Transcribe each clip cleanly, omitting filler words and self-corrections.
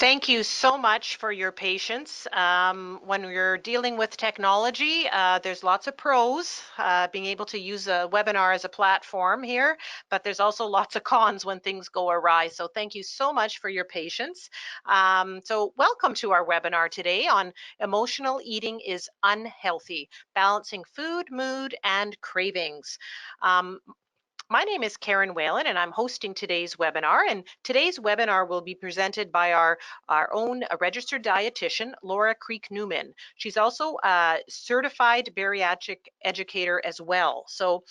Thank you so much for your patience. When we're dealing with technology, there's lots of pros, being able to use a webinar as a platform here, but there's also lots of cons when things go awry. So thank you so much for your patience. So welcome to our webinar today on emotional eating is unhealthy, balancing food, mood, and cravings. My name is Karen Whalen, and I'm hosting today's webinar. And today's webinar will be presented by our own registered dietitian, Laura Creek-Newman. She's also a certified bariatric educator as well. So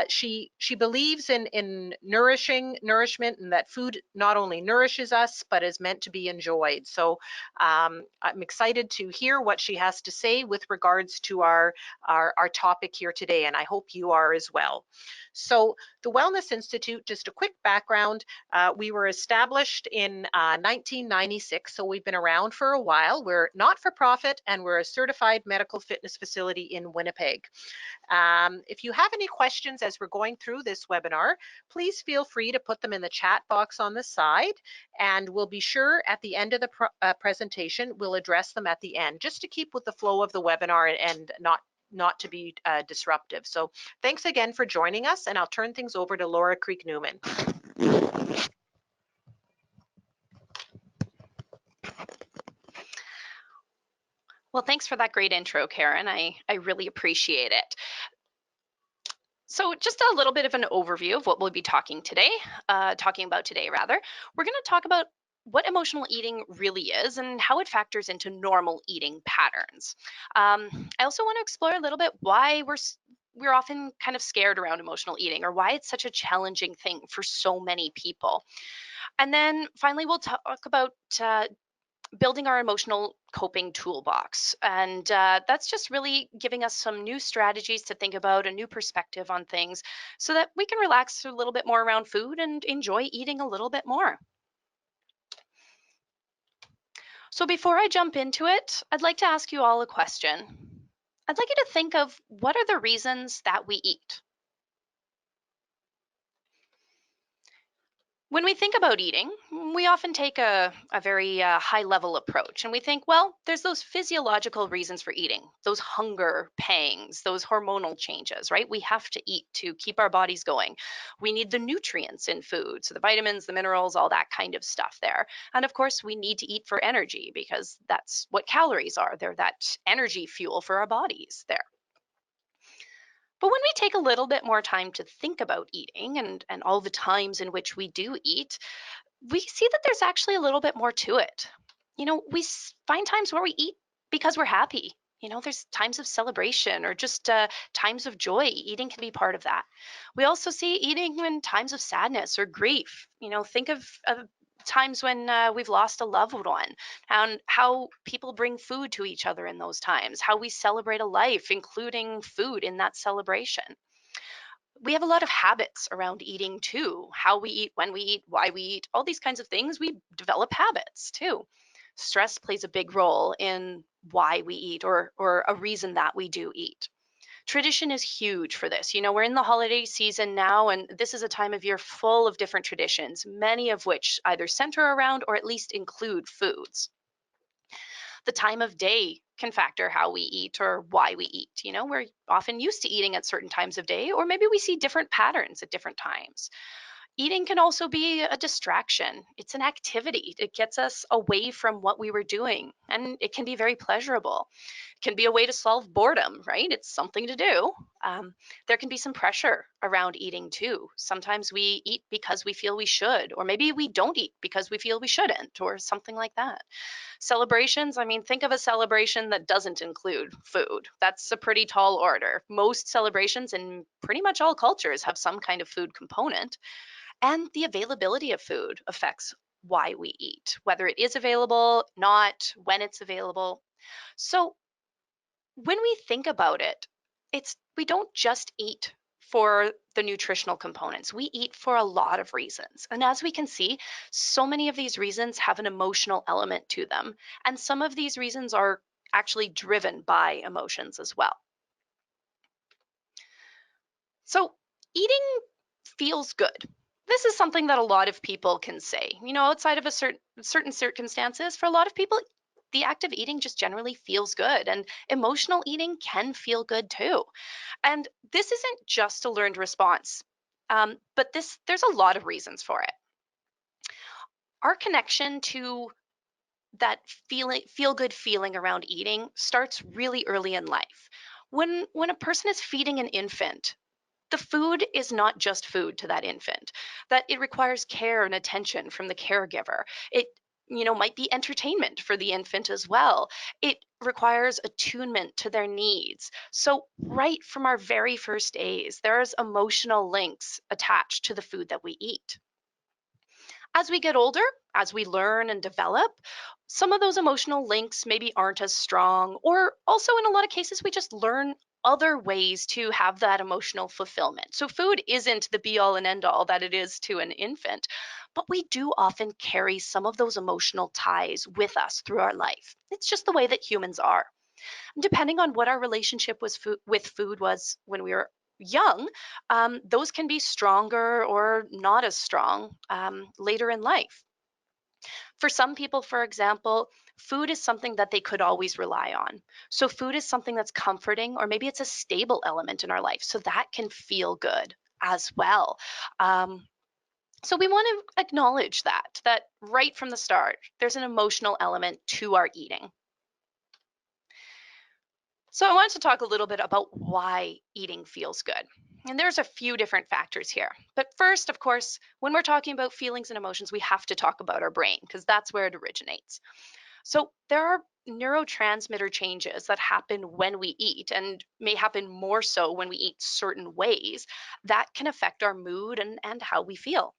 she believes in nourishment, and that food not only nourishes us, but is meant to be enjoyed. So I'm excited to hear what she has to say with regards to our topic here today, and I hope you are as well. So the Wellness Institute, just a quick background, we were established in 1996, so we've been around for a while. We're not-for-profit, and we're a certified medical fitness facility in Winnipeg. If you have any questions as we're going through this webinar, please feel free to put them in the chat box on the side, and we'll be sure at the end of the presentation, we'll address them at the end, just to keep with the flow of the webinar and not to be disruptive. So thanks again for joining us, and I'll turn things over to Laura Creek-Newman. Well, thanks for that great intro, Karen. I really appreciate it. So just a little bit of an overview of what we'll be talking about today. We're going to talk about what emotional eating really is and how it factors into normal eating patterns. I also want to explore a little bit why we're often kind of scared around emotional eating, or why it's such a challenging thing for so many people. And then finally, we'll talk about building our emotional coping toolbox. And that's just really giving us some new strategies to think about, a new perspective on things, so that we can relax a little bit more around food and enjoy eating a little bit more. So before I jump into it, I'd like to ask you all a question. I'd like you to think of, what are the reasons that we eat? When we think about eating, we often take a very high level approach, and we think, well, there's those physiological reasons for eating, those hunger pangs, those hormonal changes, right? We have to eat to keep our bodies going. We need the nutrients in food, so the vitamins, the minerals, all that kind of stuff there. And of course, we need to eat for energy, because that's what calories are. They're that energy fuel for our bodies there. But when we take a little bit more time to think about eating, and all the times in which we do eat, we see that there's actually a little bit more to it. We find times where we eat because we're happy. There's times of celebration, or just times of joy. Eating can be part of that. We also see eating in times of sadness or grief. Think of times when we've lost a loved one, and how people bring food to each other in those times, how we celebrate a life, including food in that celebration. We have a lot of habits around eating too. How we eat, when we eat, why we eat, all these kinds of things. We develop habits too. Stress plays a big role in why we eat, or a reason that we do eat. Tradition is huge for this. We're in the holiday season now, and this is a time of year full of different traditions, many of which either center around or at least include foods. The time of day can factor how we eat or why we eat. We're often used to eating at certain times of day, or maybe we see different patterns at different times. Eating can also be a distraction. It's an activity. It gets us away from what we were doing, and it can be very pleasurable. It can be a way to solve boredom, right? It's something to do. There can be some pressure around eating too. Sometimes we eat because we feel we should, or maybe we don't eat because we feel we shouldn't, or something like that. Celebrations, think of a celebration that doesn't include food. That's a pretty tall order. Most celebrations in pretty much all cultures have some kind of food component. And the availability of food affects why we eat, whether it is available, not, when it's available. So when we think about it, we don't just eat for the nutritional components. We eat for a lot of reasons. And as we can see, so many of these reasons have an emotional element to them. And some of these reasons are actually driven by emotions as well. So eating feels good. This is something that a lot of people can say. Outside of a certain circumstances, for a lot of people, the act of eating just generally feels good, and emotional eating can feel good too. And this isn't just a learned response, but there's a lot of reasons for it. Our connection to that feel good feeling around eating starts really early in life. When a person is feeding an infant, the food is not just food to that infant, that it requires care and attention from the caregiver. It might be entertainment for the infant as well. It requires attunement to their needs. So right from our very first days, there's emotional links attached to the food that we eat. As we get older, as we learn and develop, some of those emotional links maybe aren't as strong, or also in a lot of cases, we just learn other ways to have that emotional fulfillment. So, food isn't the be all and end all that it is to an infant, but we do often carry some of those emotional ties with us through our life. It's just the way that humans are. Depending on what our relationship with food was when we were young, those can be stronger or not as strong later in life. For some people, for example, food is something that they could always rely on. So, food is something that's comforting, or maybe it's a stable element in our life. So, that can feel good as well. Um, so, we want to acknowledge that right from the start, there's an emotional element to our eating. So, I wanted to talk a little bit about why eating feels good. And there's a few different factors here. But first, of course, when we're talking about feelings and emotions, we have to talk about our brain because that's where it originates. So, there are neurotransmitter changes that happen when we eat and may happen more so when we eat certain ways that can affect our mood and how we feel.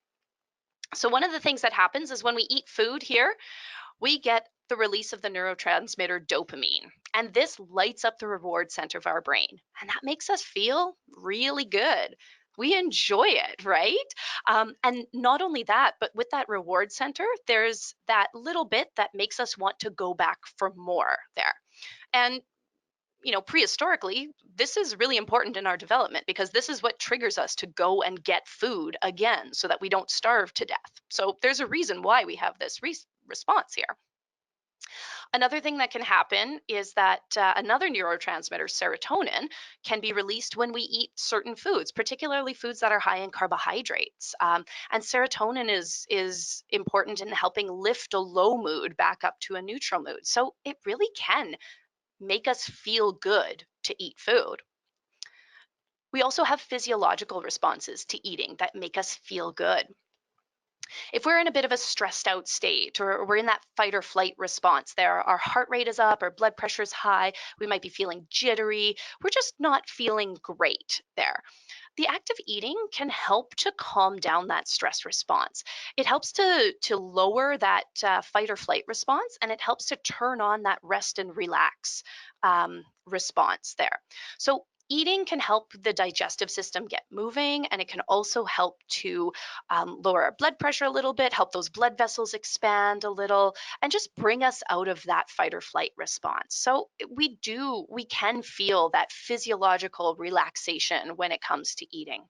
So, one of the things that happens is when we eat food here, we get the release of the neurotransmitter dopamine. And this lights up the reward center of our brain. And that makes us feel really good. We enjoy it, right? And not only that, but with that reward center, there's that little bit that makes us want to go back for more there. And prehistorically, this is really important in our development because this is what triggers us to go and get food again so that we don't starve to death. So there's a reason why we have this response here. Another thing that can happen is that another neurotransmitter, serotonin, can be released when we eat certain foods, particularly foods that are high in carbohydrates. And serotonin is important in helping lift a low mood back up to a neutral mood. So it really can make us feel good to eat food. We also have physiological responses to eating that make us feel good. If we're in a bit of a stressed out state, or we're in that fight or flight response there, our heart rate is up, our blood pressure is high, we might be feeling jittery, we're just not feeling great there. The act of eating can help to calm down that stress response. It helps to lower that fight or flight response, and it helps to turn on that rest and relax response there. So eating can help the digestive system get moving, and it can also help to lower our blood pressure a little bit, help those blood vessels expand a little, and just bring us out of that fight or flight response. So we can feel that physiological relaxation when it comes to eating.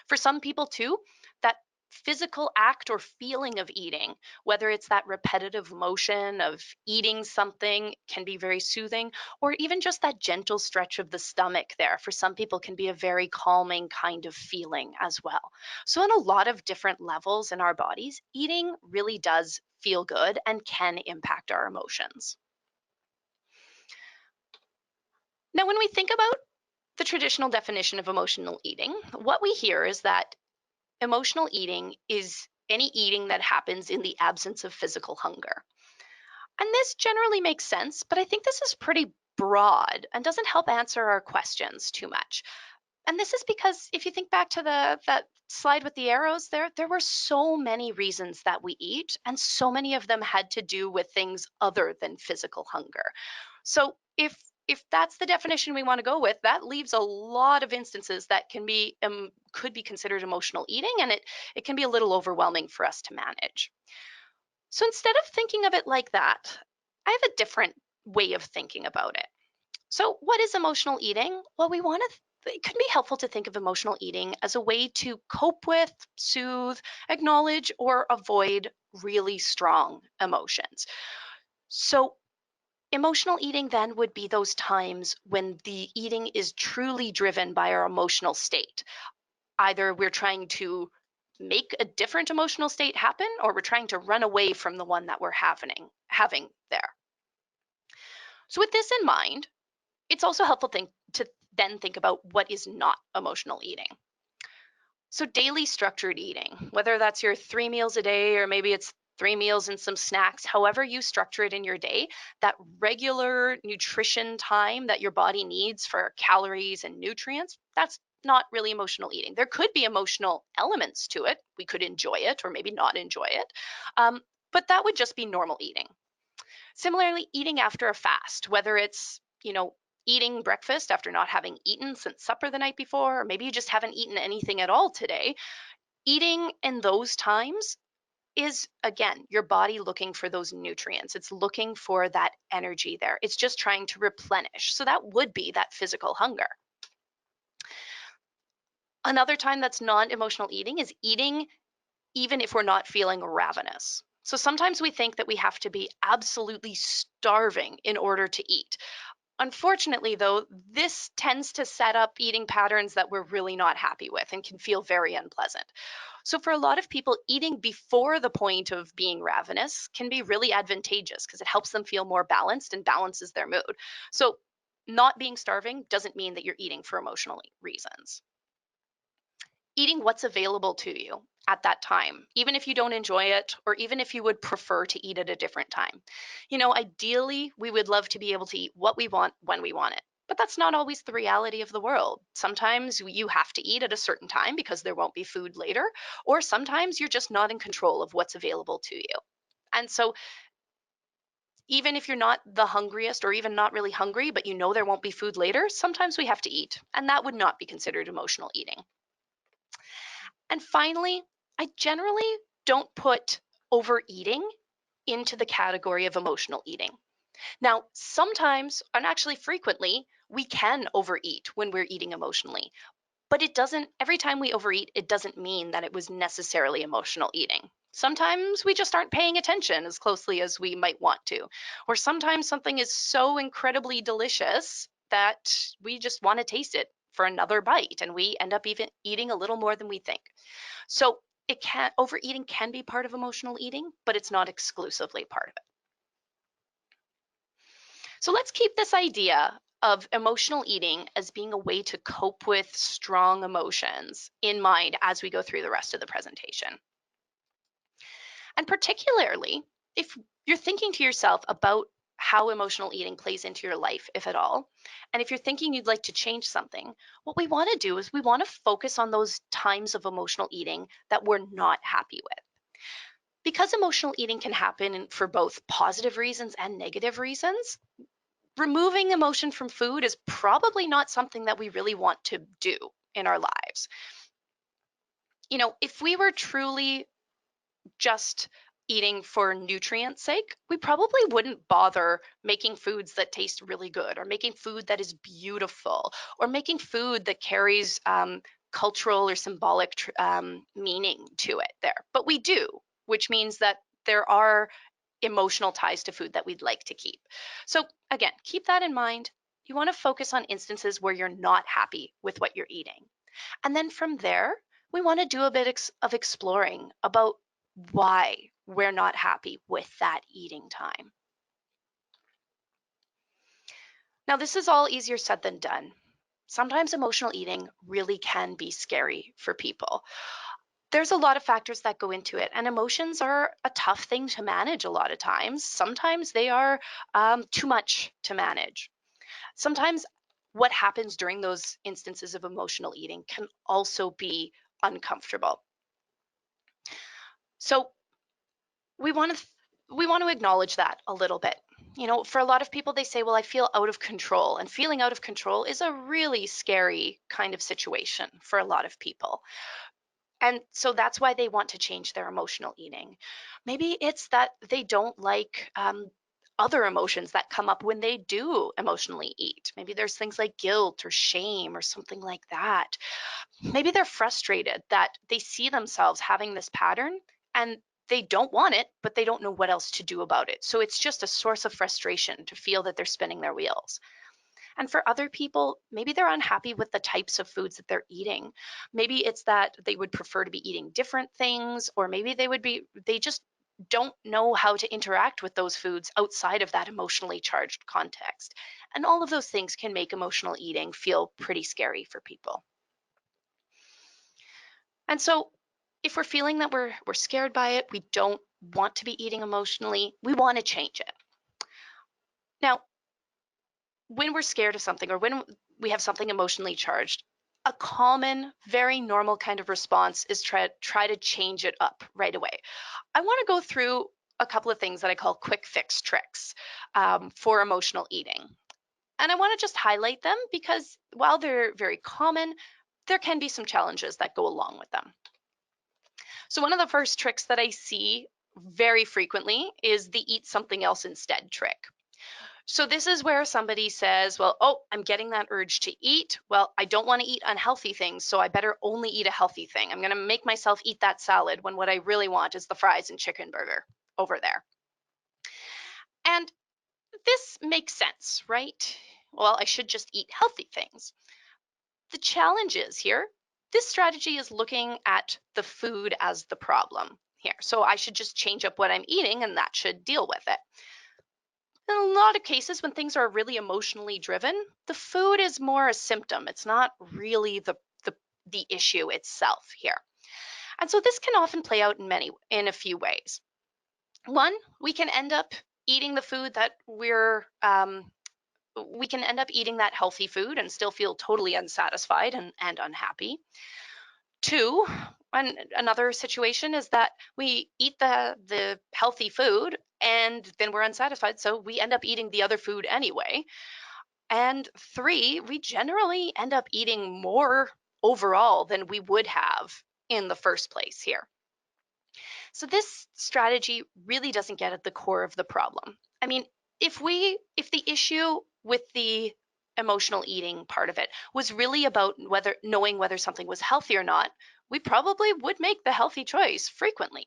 For some people, too, that physical act or feeling of eating, whether it's that repetitive motion of eating something, can be very soothing, or even just that gentle stretch of the stomach there, for some people, can be a very calming kind of feeling as well. So, on a lot of different levels in our bodies, eating really does feel good and can impact our emotions. Now, when we think about the traditional definition of emotional eating, what we hear is that emotional eating is any eating that happens in the absence of physical hunger. And this generally makes sense, but I think this is pretty broad and doesn't help answer our questions too much. And this is because if you think back to the that slide with the arrows there were so many reasons that we eat, and so many of them had to do with things other than physical hunger. So if that's the definition we want to go with, that leaves a lot of instances that could be considered emotional eating, and it can be a little overwhelming for us to manage. So instead of thinking of it like that, I have a different way of thinking about it. So, what is emotional eating? Well, we want to it can be helpful to think of emotional eating as a way to cope with, soothe, acknowledge, or avoid really strong emotions. So, emotional eating then would be those times when the eating is truly driven by our emotional state. Either we're trying to make a different emotional state happen, or we're trying to run away from the one that we're having there. So, with this in mind, it's also helpful to then think about what is not emotional eating. So, daily structured eating, whether that's your 3 meals a day or maybe it's 3 meals and some snacks, however you structure it in your day, that regular nutrition time that your body needs for calories and nutrients, that's not really emotional eating. There could be emotional elements to it. We could enjoy it or maybe not enjoy it. Um, but that would just be normal eating. Similarly, eating after a fast, whether it's, eating breakfast after not having eaten since supper the night before, or maybe you just haven't eaten anything at all today, eating in those times is, again, your body looking for those nutrients. It's looking for that energy there. It's just trying to replenish. So that would be that physical hunger. Another time that's non emotional eating is eating even if we're not feeling ravenous. So sometimes we think that we have to be absolutely starving in order to eat. Unfortunately, though, this tends to set up eating patterns that we're really not happy with and can feel very unpleasant. So, for a lot of people, eating before the point of being ravenous can be really advantageous because it helps them feel more balanced and balances their mood. So, not being starving doesn't mean that you're eating for emotional reasons. Eating what's available to you at that time, even if you don't enjoy it, or even if you would prefer to eat at a different time. Ideally, we would love to be able to eat what we want when we want it. But that's not always the reality of the world. Sometimes you have to eat at a certain time because there won't be food later, or sometimes you're just not in control of what's available to you. And so, even if you're not the hungriest or even not really hungry, but you know there won't be food later, sometimes we have to eat. And that would not be considered emotional eating. And finally, I generally don't put overeating into the category of emotional eating. Now, sometimes, and actually frequently, we can overeat when we're eating emotionally. But every time we overeat, it doesn't mean that it was necessarily emotional eating. Sometimes we just aren't paying attention as closely as we might want to. Or sometimes something is so incredibly delicious that we just want to taste it for another bite and we end up even eating a little more than we think. So overeating can be part of emotional eating, but it's not exclusively part of it. So let's keep this idea of emotional eating as being a way to cope with strong emotions in mind as we go through the rest of the presentation. And particularly, if you're thinking to yourself about how emotional eating plays into your life, if at all, and if you're thinking you'd like to change something, what we want to do is we want to focus on those times of emotional eating that we're not happy with. Because emotional eating can happen for both positive reasons and negative reasons, removing emotion from food is probably not something that we really want to do in our lives. If we were truly just eating for nutrient sake, we probably wouldn't bother making foods that taste really good, or making food that is beautiful, or making food that carries cultural or symbolic meaning to it there. But we do, which means that there are emotional ties to food that we'd like to keep. So, again, keep that in mind. You want to focus on instances where you're not happy with what you're eating. And then from there, we want to do a bit of exploring about why we're not happy with that eating time. Now, this is all easier said than done. Sometimes emotional eating really can be scary for people. There's a lot of factors that go into it, and emotions are a tough thing to manage a lot of times. Sometimes they are too much to manage. Sometimes what happens during those instances of emotional eating can also be uncomfortable. So we want to acknowledge that a little bit. For a lot of people, they say, well, I feel out of control, and feeling out of control is a really scary kind of situation for a lot of people. And so that's why they want to change their emotional eating. Maybe it's that they don't like other emotions that come up when they do emotionally eat. Maybe there's things like guilt or shame or something like that. Maybe they're frustrated that they see themselves having this pattern and they don't want it, but they don't know what else to do about it. So it's just a source of frustration to feel that they're spinning their wheels. And for other people, maybe they're unhappy with the types of foods that they're eating. Maybe it's that they would prefer to be eating different things, or maybe they just don't know how to interact with those foods outside of that emotionally charged context. And all of those things can make emotional eating feel pretty scary for people. And so if we're feeling that we're scared by it, we don't want to be eating emotionally, we want to change it. Now, when we're scared of something or when we have something emotionally charged, a common, very normal kind of response is try to change it up right away. I want to go through a couple of things that I call quick fix tricks for emotional eating. And I want to just highlight them because while they're very common, there can be some challenges that go along with them. So, one of the first tricks that I see very frequently is the eat something else instead trick. So this is where somebody says, well, oh, I'm getting that urge to eat. Well, I don't want to eat unhealthy things, so I better only eat a healthy thing. I'm going to make myself eat that salad when what I really want is the fries and chicken burger over there. And this makes sense, right? Well, I should just eat healthy things. The challenge is here, this strategy is looking at the food as the problem here. So I should just change up what I'm eating and that should deal with it. In a lot of cases, when things are really emotionally driven, the food is more a symptom. It's not really the issue itself here. And so this can often play out in a few ways. One, we can end up eating the food that we can end up eating that healthy food and still feel totally unsatisfied and unhappy. Two, and another situation is that we eat the healthy food and then we're unsatisfied, so we end up eating the other food anyway. And three, we generally end up eating more overall than we would have in the first place here. So this strategy really doesn't get at the core of the problem. I mean, if the issue with the emotional eating part of it was really about whether knowing whether something was healthy or not, we probably would make the healthy choice frequently.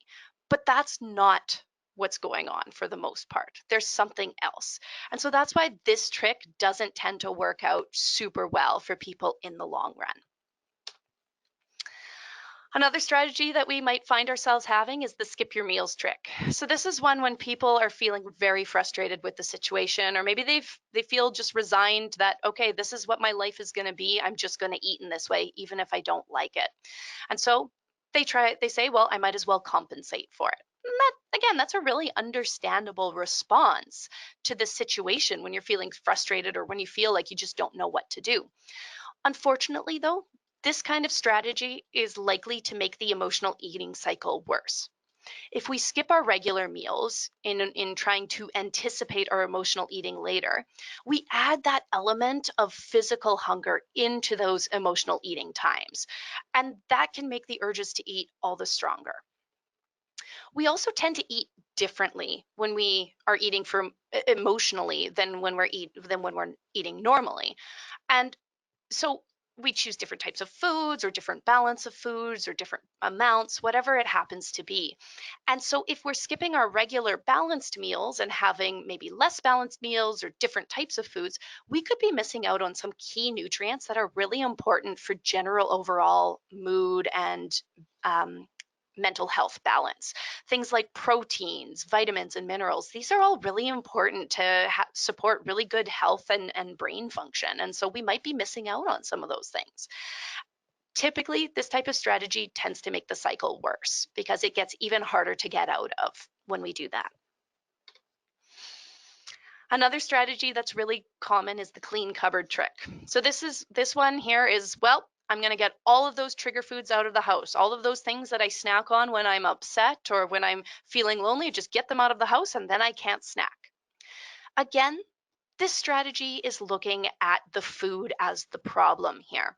But that's not what's going on for the most part. There's something else. And so that's why this trick doesn't tend to work out super well for people in the long run. Another strategy that we might find ourselves having is the skip your meals trick. So this is one when people are feeling very frustrated with the situation, or maybe they feel just resigned that, okay, this is what my life is going to be. I'm just going to eat in this way even if I don't like it. And so they say, well, I might as well compensate for it. And that, again, that's a really understandable response to the situation when you're feeling frustrated or when you feel like you just don't know what to do. Unfortunately, though, this kind of strategy is likely to make the emotional eating cycle worse. If we skip our regular meals in trying to anticipate our emotional eating later, we add that element of physical hunger into those emotional eating times. And that can make the urges to eat all the stronger. We also tend to eat differently when we are eating for emotionally than when we're eating normally. And so we choose different types of foods or different balance of foods or different amounts, whatever it happens to be. And so if we're skipping our regular balanced meals and having maybe less balanced meals or different types of foods, we could be missing out on some key nutrients that are really important for general overall mood and um, mental health balance. Things like proteins, vitamins, and minerals, these are all really important to support really good health and brain function. And so we might be missing out on some of those things. Typically, this type of strategy tends to make the cycle worse because it gets even harder to get out of when we do that. Another strategy that's really common is the clean cupboard trick. So this one here is, well, I'm going to get all of those trigger foods out of the house. All of those things that I snack on when I'm upset or when I'm feeling lonely, just get them out of the house and then I can't snack. Again, this strategy is looking at the food as the problem here.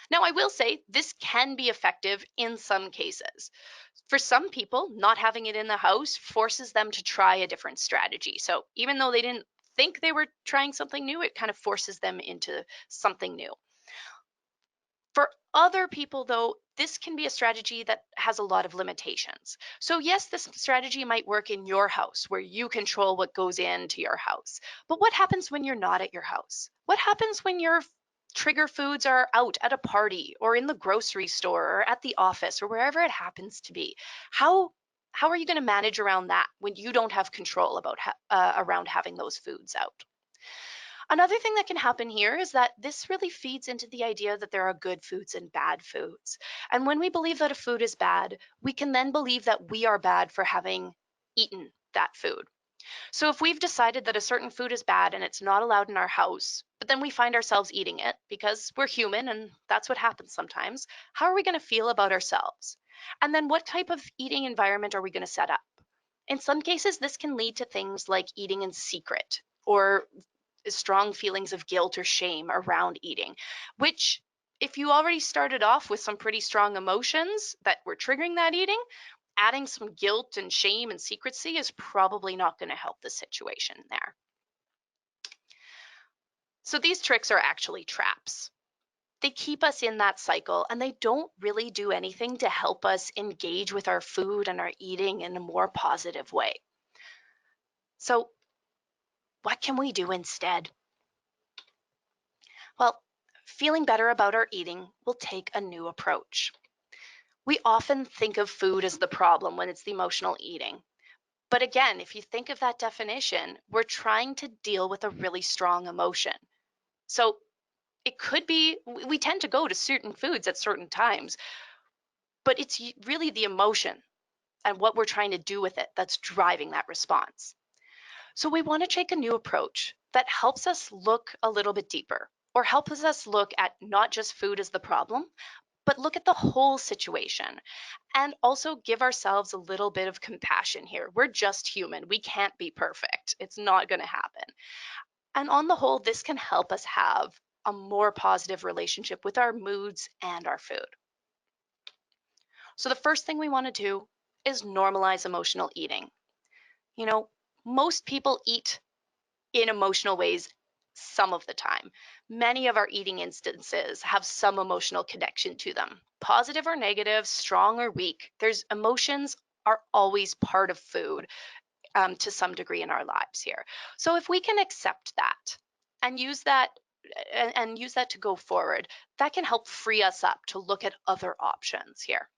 Now, I will say this can be effective in some cases. For some people, not having it in the house forces them to try a different strategy. So even though they didn't think they were trying something new, it kind of forces them into something new. For other people, though, this can be a strategy that has a lot of limitations. So, yes, this strategy might work in your house where you control what goes into your house. But what happens when you're not at your house? What happens when your trigger foods are out at a party or in the grocery store or at the office or wherever it happens to be? How how are you going to manage around that when you don't have control about around having those foods out? Another thing that can happen here is that this really feeds into the idea that there are good foods and bad foods. And when we believe that a food is bad, we can then believe that we are bad for having eaten that food. So if we've decided that a certain food is bad and it's not allowed in our house, but then we find ourselves eating it because we're human and that's what happens sometimes, how are we going to feel about ourselves? And then what type of eating environment are we going to set up? In some cases, this can lead to things like eating in secret or strong feelings of guilt or shame around eating, which, if you already started off with some pretty strong emotions that were triggering that eating, adding some guilt and shame and secrecy is probably not going to help the situation there. So these tricks are actually traps. They keep us in that cycle and they don't really do anything to help us engage with our food and our eating in a more positive way. So, what can we do instead? Well, feeling better about our eating will take a new approach. We often think of food as the problem when it's the emotional eating. But again, if you think of that definition, we're trying to deal with a really strong emotion. So it could be we tend to go to certain foods at certain times, but it's really the emotion and what we're trying to do with it that's driving that response. So we want to take a new approach that helps us look a little bit deeper or helps us look at not just food as the problem, but look at the whole situation and also give ourselves a little bit of compassion here. We're just human. We can't be perfect. It's not going to happen. And on the whole, this can help us have a more positive relationship with our moods and our food. So, the first thing we want to do is normalize emotional eating. You know, most people eat in emotional ways some of the time. Many of our eating instances have some emotional connection to them, positive or negative, strong or weak. There's emotions are always part of food to some degree in our lives here. So if we can accept that and use that and use that to go forward, that can help free us up to look at other options here.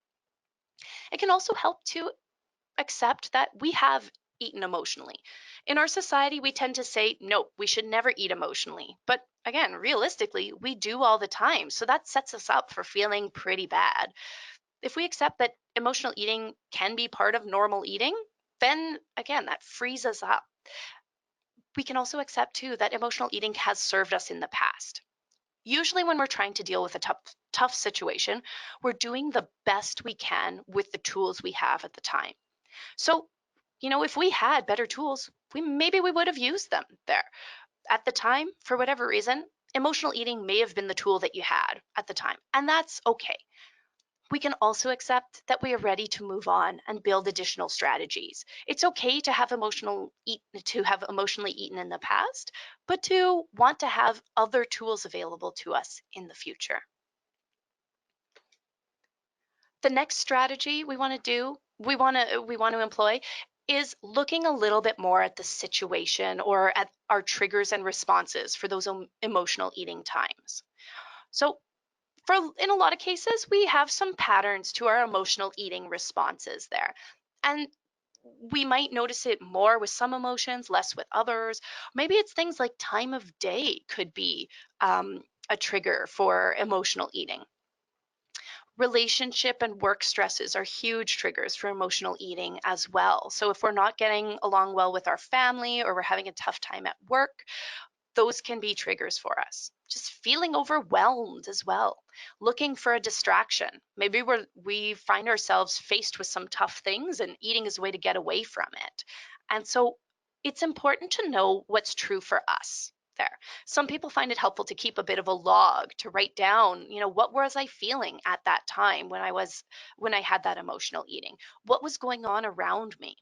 It can also help to accept that we have eaten emotionally. In our society, we tend to say, no, we should never eat emotionally. But again, realistically, we do all the time. So that sets us up for feeling pretty bad. If we accept that emotional eating can be part of normal eating, then again, that frees us up. We can also accept too that emotional eating has served us in the past. Usually, when we're trying to deal with a tough situation, we're doing the best we can with the tools we have at the time. So, if we had better tools, we would have used them there. At the time, for whatever reason, emotional eating may have been the tool that you had at the time, and that's okay. We can also accept that we are ready to move on and build additional strategies. It's okay to have emotionally eaten in the past, but to want to have other tools available to us in the future. The next strategy we want to employ is looking a little bit more at the situation or at our triggers and responses for those emotional eating times. So in a lot of cases, we have some patterns to our emotional eating responses there. And we might notice it more with some emotions, less with others. Maybe it's things like time of day could be a trigger for emotional eating. Relationship and work stresses are huge triggers for emotional eating as well. So, if we're not getting along well with our family or we're having a tough time at work, those can be triggers for us. Just feeling overwhelmed as well, looking for a distraction. Maybe we find ourselves faced with some tough things and eating is a way to get away from it. And so it's important to know what's true for us. there. Some people find it helpful to keep a bit of a log to write down, what was I feeling at that time when I had that emotional eating? What was going on around me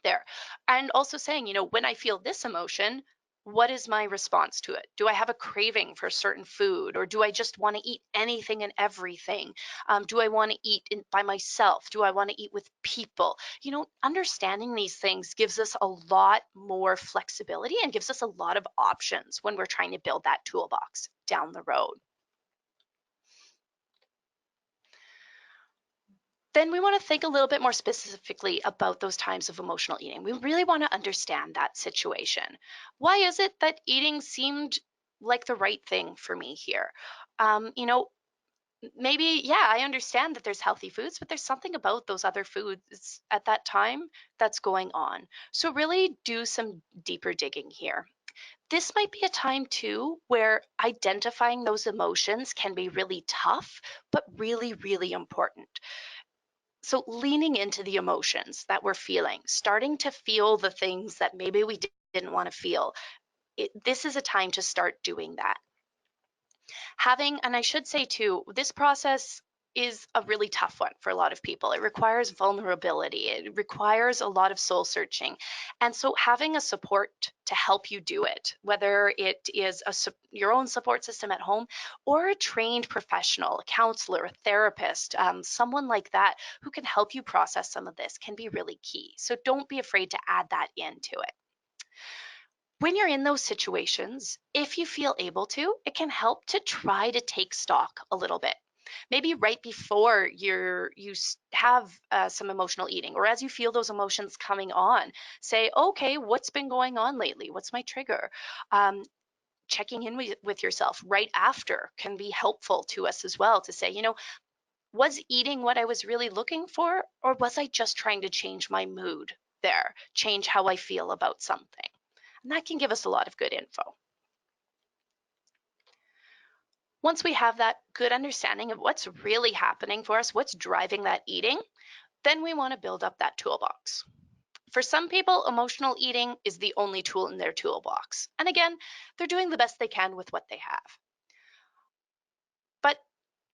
there? And also saying, when I feel this emotion, what is my response to it? Do I have a craving for certain food, or do I just want to eat anything and everything? Do I want to eat by myself? Do I want to eat with people? Understanding these things gives us a lot more flexibility and gives us a lot of options when we're trying to build that toolbox down the road. Then we want to think a little bit more specifically about those times of emotional eating. We really want to understand that situation. Why is it that eating seemed like the right thing for me here? Um, you know, Maybe, yeah, I understand that there's healthy foods, but there's something about those other foods at that time that's going on. So, really do some deeper digging here. This might be a time too where identifying those emotions can be really tough, but really, really important. So, leaning into the emotions that we're feeling, starting to feel the things that maybe we didn't want to feel, this is a time to start doing that. And I should say too, this process is a really tough one for a lot of people. It requires vulnerability, it requires a lot of soul searching. And so, having a support to help you do it, whether it is your own support system at home or a trained professional, a counselor, a therapist, someone like that who can help you process some of this, can be really key. So, don't be afraid to add that into it. When you're in those situations, if you feel able to, it can help to try to take stock a little bit. Maybe right before have some emotional eating, or as you feel those emotions coming on, say, okay, what's been going on lately? What's my trigger? Um, Checking in with yourself right after can be helpful to us as well, to say, was eating what I was really looking for, or was I just trying to change my mood there, change how I feel about something? And that can give us a lot of good info. Once we have that good understanding of what's really happening for us, what's driving that eating, then we want to build up that toolbox. For some people, emotional eating is the only tool in their toolbox. And again, they're doing the best they can with what they have. But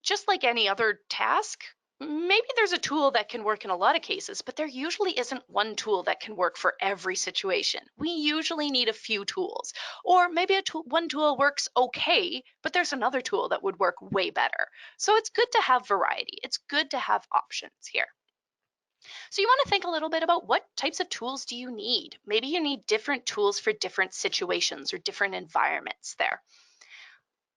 just like any other task, maybe there's a tool that can work in a lot of cases, but there usually isn't one tool that can work for every situation. We usually need a few tools, or maybe one tool works okay, but there's another tool that would work way better. So it's good to have variety. It's good to have options here. So you want to think a little bit about what types of tools do you need? Maybe you need different tools for different situations or different environments there.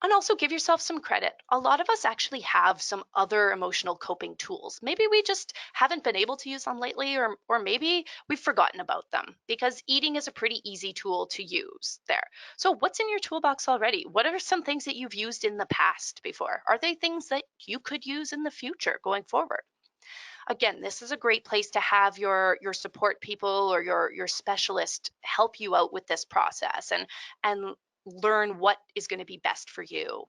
And also give yourself some credit. A lot of us actually have some other emotional coping tools. Maybe we just haven't been able to use them lately, or maybe we've forgotten about them, because eating is a pretty easy tool to use there. So what's in your toolbox already? What are some things that you've used in the past before? Are they things that you could use in the future going forward? Again, this is a great place to have your support people or your specialist help you out with this process, and learn what is going to be best for you.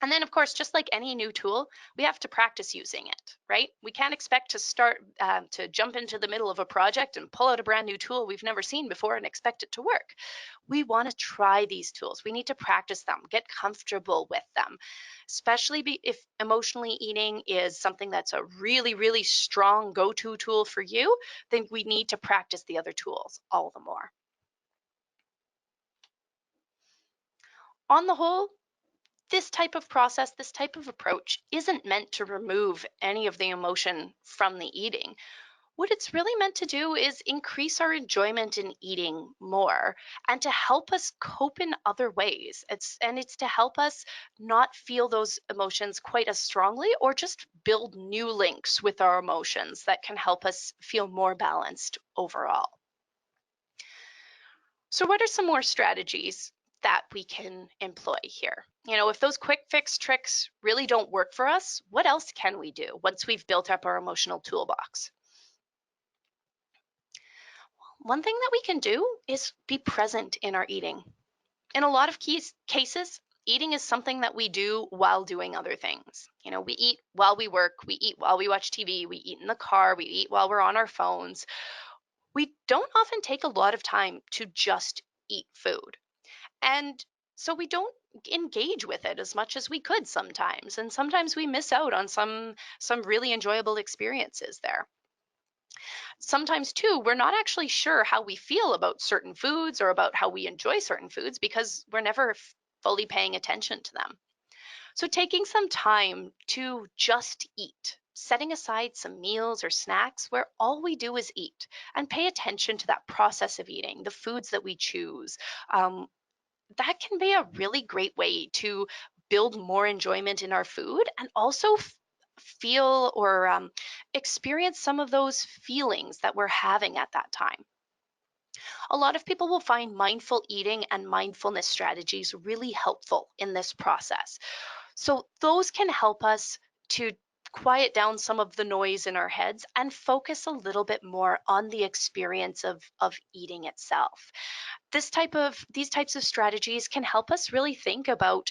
And then, of course, just like any new tool, we have to practice using it, right? We can't expect to start to jump into the middle of a project and pull out a brand new tool we've never seen before and expect it to work. We want to try these tools. We need to practice them, get comfortable with them, especially if emotionally eating is something that's a really, really strong go-to tool for you, then we need to practice the other tools all the more. On the whole, this type of process, this type of approach isn't meant to remove any of the emotion from the eating. What it's really meant to do is increase our enjoyment in eating more and to help us cope in other ways. It's to help us not feel those emotions quite as strongly, or just build new links with our emotions that can help us feel more balanced overall. So, what are some more strategies that we can employ here? If those quick fix tricks really don't work for us, what else can we do once we've built up our emotional toolbox? One thing that we can do is be present in our eating. In a lot of cases, eating is something that we do while doing other things. We eat while we work, we eat while we watch TV, we eat in the car, we eat while we're on our phones. We don't often take a lot of time to just eat food. And so we don't engage with it as much as we could sometimes, and sometimes we miss out on some really enjoyable experiences there. Sometimes too, we're not actually sure how we feel about certain foods or about how we enjoy certain foods because we're never fully paying attention to them. So, taking some time to just eat, setting aside some meals or snacks where all we do is eat and pay attention to that process of eating, the foods that we choose, um, that can be a really great way to build more enjoyment in our food and also feel or experience some of those feelings that we're having at that time. A lot of people will find mindful eating and mindfulness strategies really helpful in this process. So, those can help us to quiet down some of the noise in our heads and focus a little bit more on the experience of eating itself. These types of strategies can help us really think about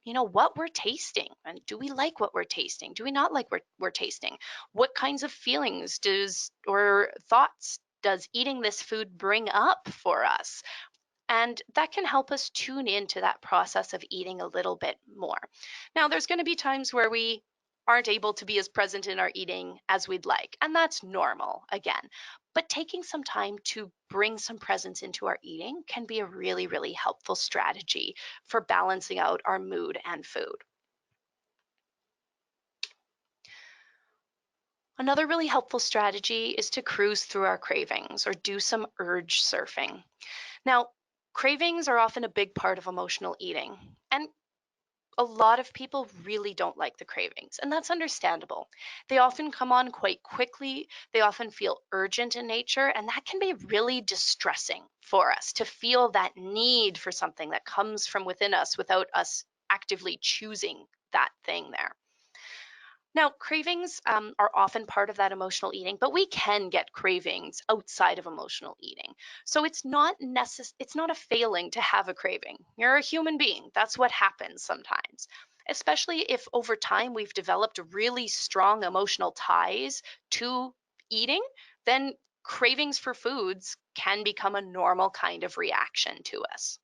what we're tasting, and do we like what we're tasting, do we not like what we're tasting, what kinds of feelings does or thoughts does eating this food bring up for us, and that can help us tune into that process of eating a little bit more. Now, there's going to be times where we aren't able to be as present in our eating as we'd like, and that's normal again. But taking some time to bring some presence into our eating can be a really, really helpful strategy for balancing out our mood and food. Another really helpful strategy is to cruise through our cravings or do some urge surfing. Now, cravings are often a big part of emotional eating, and a lot of people really don't like the cravings, and that's understandable. They often come on quite quickly, they often feel urgent in nature, and that can be really distressing for us to feel that need for something that comes from within us without us actively choosing that thing there. Now, cravings are often part of that emotional eating, but we can get cravings outside of emotional eating. So it's not a failing to have a craving. You're a human being. That's what happens sometimes. Especially if over time we've developed really strong emotional ties to eating, then cravings for foods can become a normal kind of reaction to us.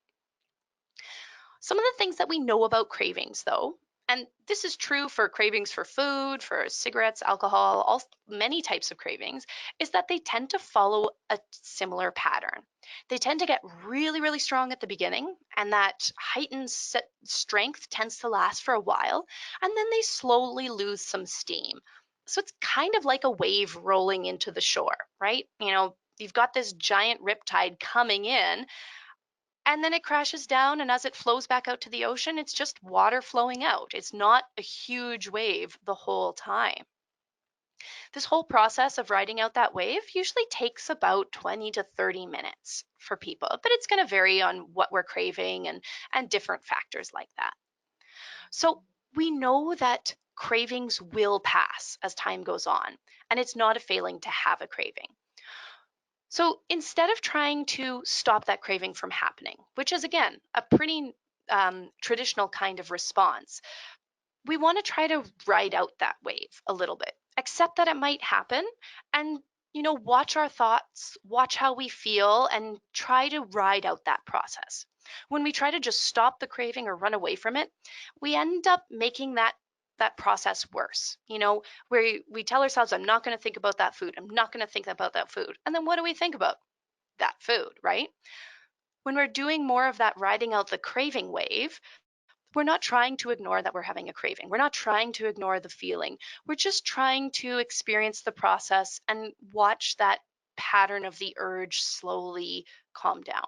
Some of the things that we know about cravings, though, and this is true for cravings for food, for cigarettes, alcohol, all many types of cravings, is that they tend to follow a similar pattern. They tend to get really, really strong at the beginning, and that heightened strength tends to last for a while, and then they slowly lose some steam. So it's kind of like a wave rolling into the shore, right? You've got this giant riptide coming in, and then it crashes down, and as it flows back out to the ocean, it's just water flowing out. It's not a huge wave the whole time. This whole process of riding out that wave usually takes about 20 to 30 minutes for people, but it's going to vary on what we're craving and different factors like that. So we know that cravings will pass as time goes on, and it's not a failing to have a craving. So instead of trying to stop that craving from happening, which is again a pretty traditional kind of response, we want to try to ride out that wave a little bit, accept that it might happen, and watch our thoughts, watch how we feel, and try to ride out that process. When we try to just stop the craving or run away from it, we end up making that process worse. Where we tell ourselves, I'm not going to think about that food, I'm not going to think about that food, and then what do we think about? That food, right? When we're doing more of that riding out the craving wave, we're not trying to ignore that we're having a craving. We're not trying to ignore the feeling. We're just trying to experience the process and watch that pattern of the urge slowly calm down.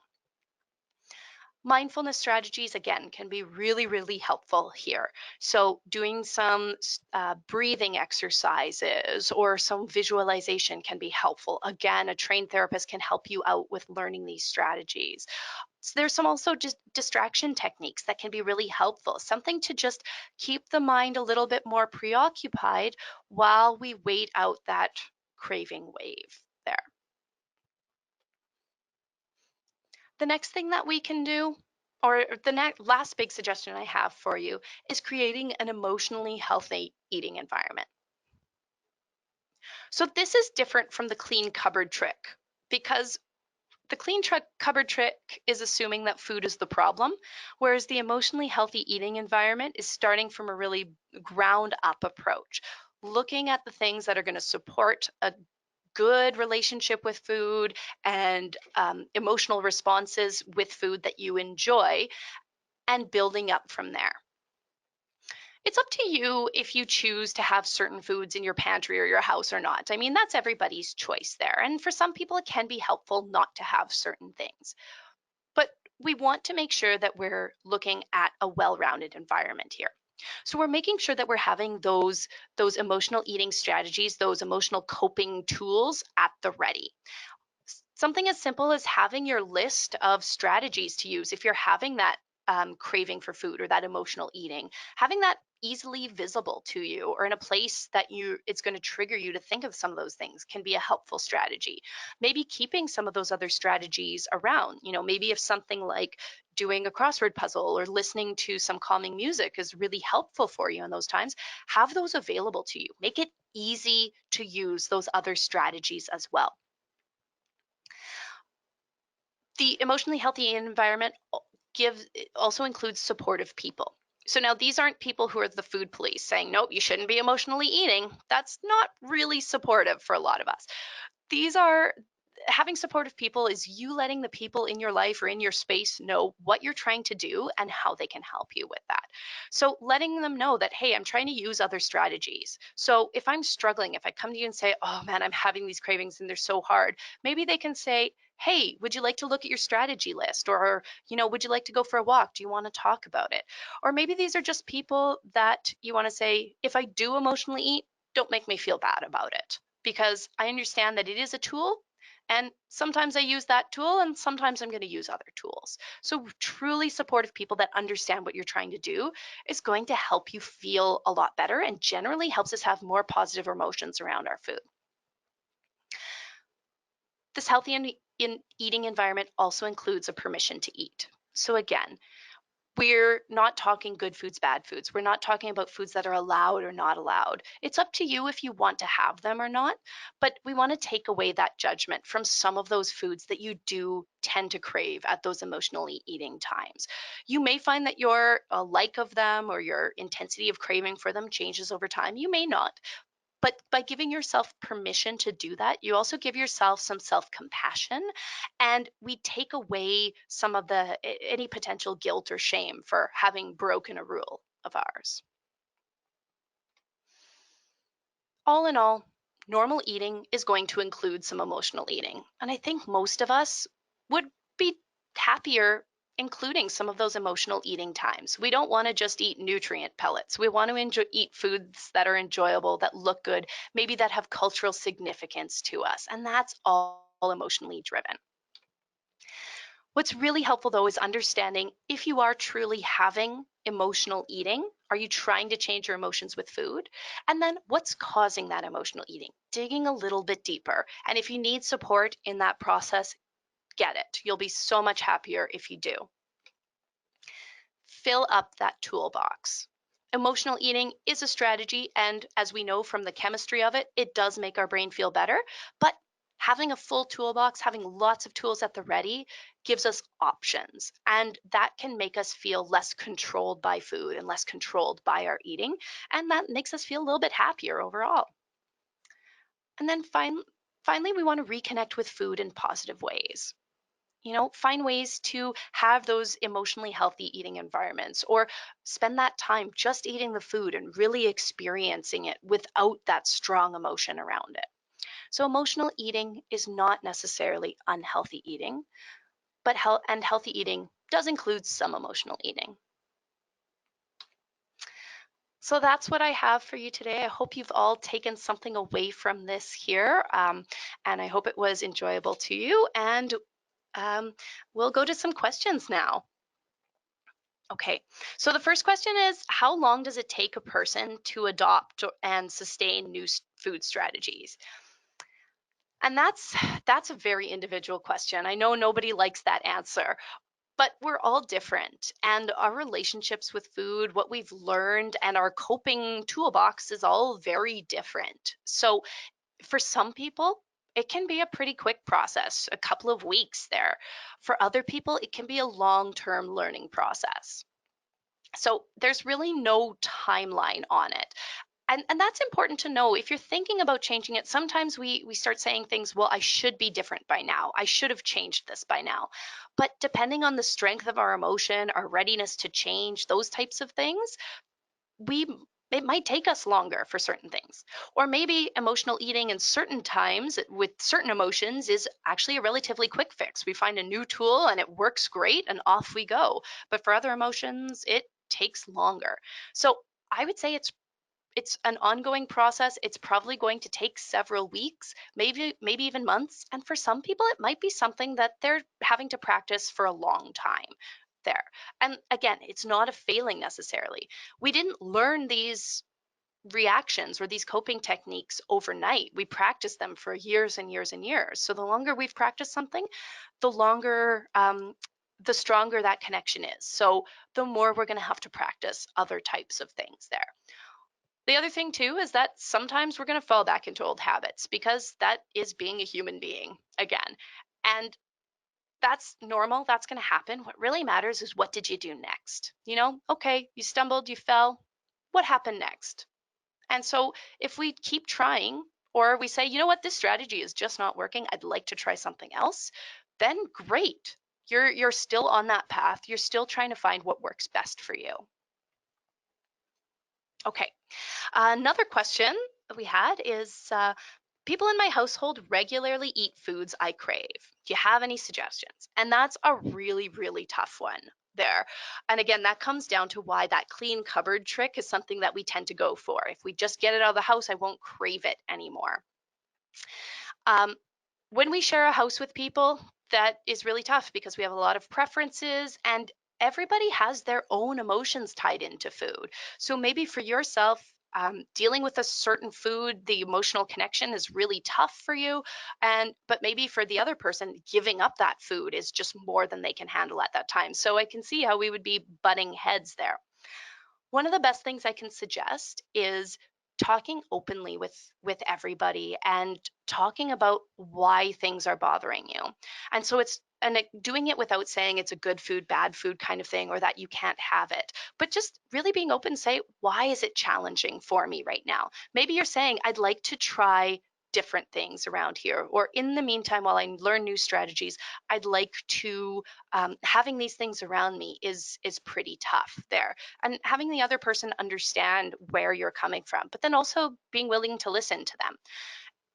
Mindfulness strategies, again, can be really, really helpful here. So, doing some breathing exercises or some visualization can be helpful. Again, a trained therapist can help you out with learning these strategies. So there's some also just distraction techniques that can be really helpful, something to just keep the mind a little bit more preoccupied while we wait out that craving wave there. The next thing that we can do, or the last big suggestion I have for you, is creating an emotionally healthy eating environment. So this is different from the clean cupboard trick because The clean cupboard trick is assuming that food is the problem, whereas the emotionally healthy eating environment is starting from a really ground up approach, looking at the things that are going to support a good relationship with food and emotional responses with food that you enjoy, and building up from there. It's up to you if you choose to have certain foods in your pantry or your house or not. I mean, that's everybody's choice there. And for some people, it can be helpful not to have certain things. But we want to make sure that we're looking at a well-rounded environment here. So we're making sure that we're having those emotional eating strategies, those emotional coping tools at the ready. Something as simple as having your list of strategies to use if you're having that craving for food or that emotional eating, having that easily visible to you or in a place that you it's going to trigger you to think of some of those things can be a helpful strategy. Maybe keeping some of those other strategies around, maybe if something like doing a crossword puzzle or listening to some calming music is really helpful for you in those times, have those available to you. Make it easy to use those other strategies as well. The emotionally healthy environment also includes supportive people. So now these aren't people who are the food police saying, nope, you shouldn't be emotionally eating. That's not really supportive for a lot of us. These are Having supportive people is you letting the people in your life or in your space know what you're trying to do and how they can help you with that. So letting them know that, hey, I'm trying to use other strategies. So if I'm struggling, if I come to you and say, oh man, I'm having these cravings and they're so hard, maybe they can say, hey, would you like to look at your strategy list? Or, would you like to go for a walk? Do you want to talk about it? Or maybe these are just people that you want to say, if I do emotionally eat, don't make me feel bad about it, because I understand that it is a tool, and sometimes I use that tool and sometimes I'm going to use other tools. So, truly supportive people that understand what you're trying to do is going to help you feel a lot better and generally helps us have more positive emotions around our food. This healthy in eating environment also includes a permission to eat. So, again, we're not talking good foods, bad foods. We're not talking about foods that are allowed or not allowed. It's up to you if you want to have them or not. But we want to take away that judgment from some of those foods that you do tend to crave at those emotionally eating times. You may find that your like of them or your intensity of craving for them changes over time. You may not. But by giving yourself permission to do that, you also give yourself some self compassion, and we take away some of any potential guilt or shame for having broken a rule of ours. All in all, normal eating is going to include some emotional eating. And I think most of us would be happier including some of those emotional eating times. We don't want to just eat nutrient pellets. We want to eat foods that are enjoyable, that look good, maybe that have cultural significance to us. And that's all emotionally driven. What's really helpful though is understanding if you are truly having emotional eating, are you trying to change your emotions with food? And then what's causing that emotional eating? Digging a little bit deeper. And if you need support in that process, get it. You'll be so much happier if you do. Fill up that toolbox. Emotional eating is a strategy, and as we know from the chemistry of it, it does make our brain feel better. But having a full toolbox, having lots of tools at the ready, gives us options, and that can make us feel less controlled by food and less controlled by our eating, and that makes us feel a little bit happier overall. And then finally, we want to reconnect with food in positive ways. Find ways to have those emotionally healthy eating environments, or spend that time just eating the food and really experiencing it without that strong emotion around it. So emotional eating is not necessarily unhealthy eating, but healthy eating does include some emotional eating. So that's what I have for you today. I hope you've all taken something away from this here, and I hope it was enjoyable to you. And we'll go to some questions now. Okay, so the first question is, how long does it take a person to adopt and sustain new food strategies? And that's a very individual question. I know nobody likes that answer, but we're all different, and our relationships with food, what we've learned, and our coping toolbox is all very different. So for some people, it can be a pretty quick process, a couple of weeks there. For other people, it can be a long-term learning process. So there's really no timeline on it. And that's important to know. If you're thinking about changing it, sometimes we start saying things, well, I should be different by now. I should have changed this by now. But depending on the strength of our emotion, our readiness to change, those types of things, we it might take us longer for certain things. Or maybe emotional eating in certain times with certain emotions is actually a relatively quick fix. We find a new tool and it works great and off we go. But for other emotions, it takes longer. So I would say it's an ongoing process. It's probably going to take several weeks, maybe even months. And for some people, it might be something that they're having to practice for a long time there. And again, it's not a failing necessarily. We didn't learn these reactions or these coping techniques overnight. We practiced them for years and years and years. So the longer we've practiced something, the longer, the stronger that connection is. So the more we're going to have to practice other types of things there. The other thing too is that sometimes we're going to fall back into old habits because that is being a human being again. And that's normal. That's going to happen. What really matters is what did you do next? Okay, you stumbled, you fell. What happened next? And so if we keep trying, or we say, you know what, this strategy is just not working, I'd like to try something else, then great. You're still on that path. You're still trying to find what works best for you. Okay. Another question that we had is people in my household regularly eat foods I crave. Do you have any suggestions? And that's a really, really tough one there. And again, that comes down to why that clean cupboard trick is something that we tend to go for. If we just get it out of the house, I won't crave it anymore. Um, when we share a house with people, that is really tough because we have a lot of preferences and everybody has their own emotions tied into food. So maybe for yourself, dealing with a certain food, the emotional connection is really tough for you. But maybe for the other person, giving up that food is just more than they can handle at that time. So I can see how we would be butting heads there. One of the best things I can suggest is talking openly with everybody and talking about why things are bothering you. And so doing it without saying it's a good food, bad food kind of thing, or that you can't have it, but just really being open, say, why is it challenging for me right now? Maybe you're saying, I'd like to try different things around here, or in the meantime, while I learn new strategies, I'd like to having these things around me is pretty tough there, and having the other person understand where you're coming from, but then also being willing to listen to them.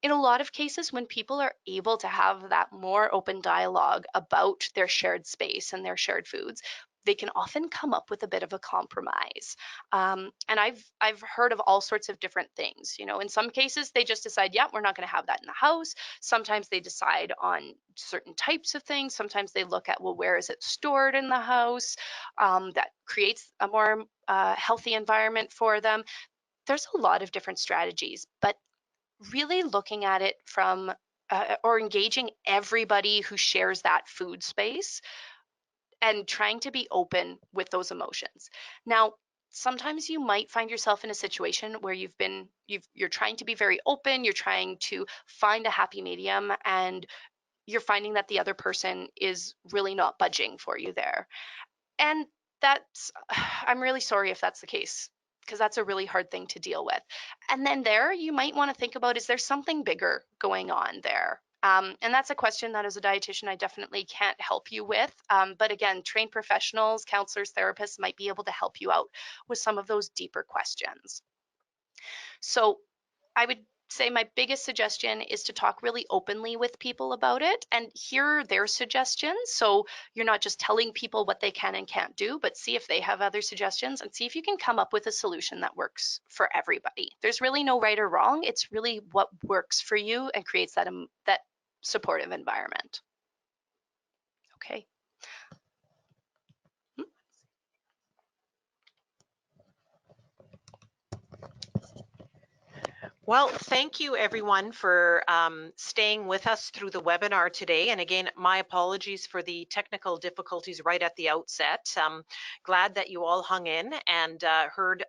In a lot of cases, when people are able to have that more open dialogue about their shared space and their shared foods, they can often come up with a bit of a compromise. And I've heard of all sorts of different things. In some cases, they just decide, yeah, we're not going to have that in the house. Sometimes they decide on certain types of things. Sometimes they look at, well, where is it stored in the house? That creates a more healthy environment for them. There's a lot of different strategies, but really looking at it from or engaging everybody who shares that food space and trying to be open with those emotions. Now, sometimes you might find yourself in a situation where you're trying to be very open, you're trying to find a happy medium, and you're finding that the other person is really not budging for you there. And that's, I'm really sorry if that's the case, because that's a really hard thing to deal with. And then there, you might want to think about, is there something bigger going on there? And that's a question that as a dietitian, I definitely can't help you with. But again, trained professionals, counselors, therapists might be able to help you out with some of those deeper questions. So I would say my biggest suggestion is to talk really openly with people about it and hear their suggestions. So you're not just telling people what they can and can't do, but see if they have other suggestions and see if you can come up with a solution that works for everybody. There's really no right or wrong. It's really what works for you and creates that supportive environment. Okay. Well, thank you everyone for staying with us through the webinar today. And again, my apologies for the technical difficulties right at the outset. Glad that you all hung in and heard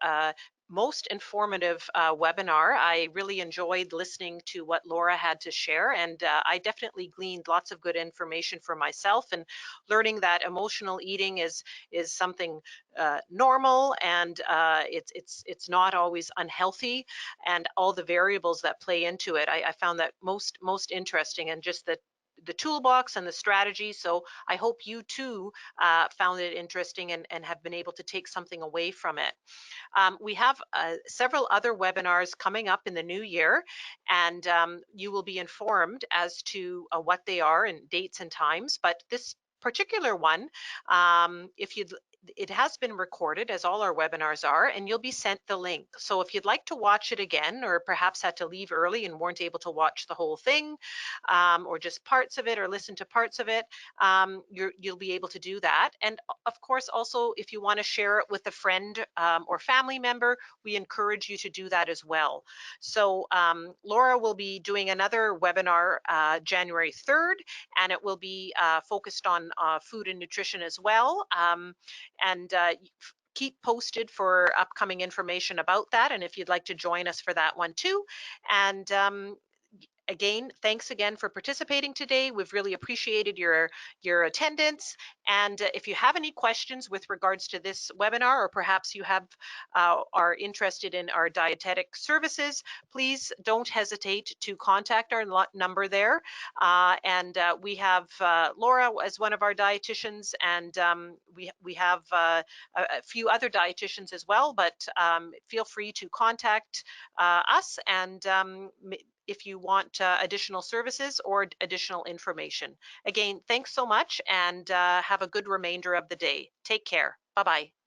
most informative webinar. I really enjoyed listening to what Laura had to share, and I definitely gleaned lots of good information for myself, and learning that emotional eating is something normal, and it's not always unhealthy, and all the variables that play into it. I found that most interesting, and just the toolbox and the strategy. So I hope you too found it interesting, and have been able to take something away from it. We have several other webinars coming up in the new year, and you will be informed as to what they are and dates and times. But this particular one, if you'd it has been recorded, as all our webinars are, and you'll be sent the link. So if you'd like to watch it again, or perhaps had to leave early and weren't able to watch the whole thing, or just parts of it, or listen to parts of it, you'll be able to do that. And of course, also, if you want to share it with a friend or family member, we encourage you to do that as well. So Laura will be doing another webinar January 3rd, and it will be focused on food and nutrition as well. And keep posted for upcoming information about that, and if you'd like to join us for that one too. And again, thanks again for participating today. We've really appreciated your attendance. And if you have any questions with regards to this webinar, or perhaps you have are interested in our dietetic services, please don't hesitate to contact our number there. And we have Laura as one of our dietitians, and we have a few other dietitians as well. But feel free to contact us, and if you want additional services or additional information. Again, thanks so much, and have a good remainder of the day. Take care. Bye-bye.